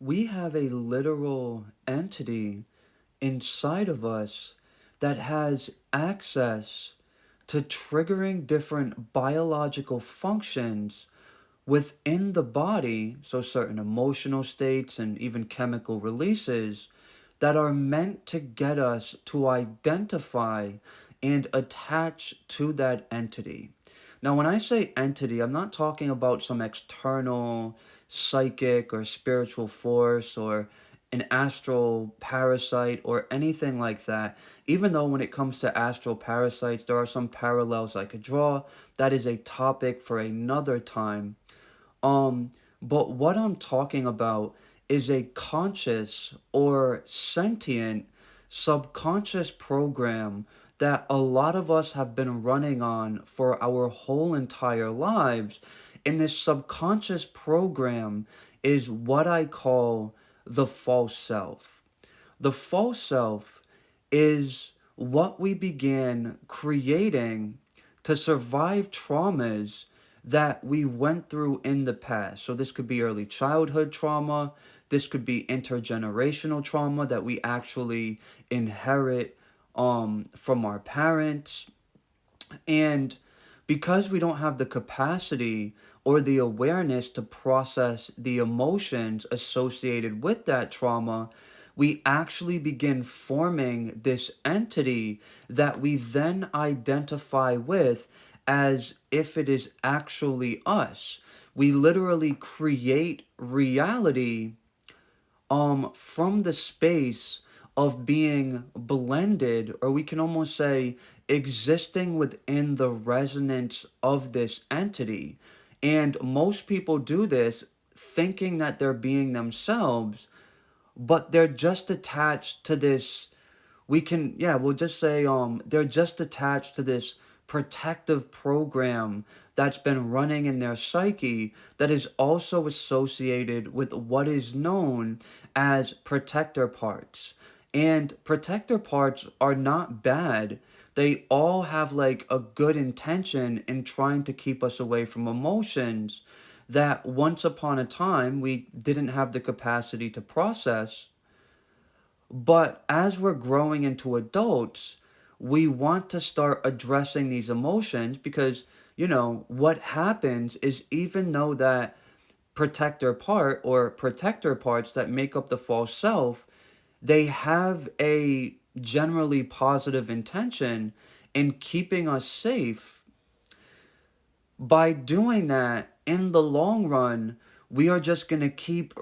we have a literal entity inside of us that has access to triggering different biological functions within the body, so certain emotional states and even chemical releases that are meant to get us to identify and attach to that entity. Now, when I say entity, I'm not talking about some external psychic or spiritual force or an astral parasite or anything like that. Even though when it comes to astral parasites, there are some parallels I could draw. That is a topic for another time. Um, but what I'm talking about is a conscious or sentient subconscious program that a lot of us have been running on for our whole entire lives. And this subconscious program is what I call the false self. The false self is what we began creating to survive traumas that we went through in the past. So this could be early childhood trauma, this could be intergenerational trauma that we actually inherit from our parents. And because we don't have the capacity or the awareness to process the emotions associated with that trauma, we actually begin forming this entity that we then identify with as if it is actually us. We literally create reality from the space of being blended, or we can almost say existing within the resonance of this entity. And most people do this thinking that they're being themselves, but they're just attached to this, we'll just say they're just attached to this protective program that's been running in their psyche that is also associated with what is known as protector parts. And protector parts are not bad. They all have like a good intention in trying to keep us away from emotions that once upon a time we didn't have the capacity to process. But as we're growing into adults, we want to start addressing these emotions because, what happens is even though that protector part or protector parts that make up the false self, they have a generally positive intention in keeping us safe. By doing that, in the long run, we are just going to keep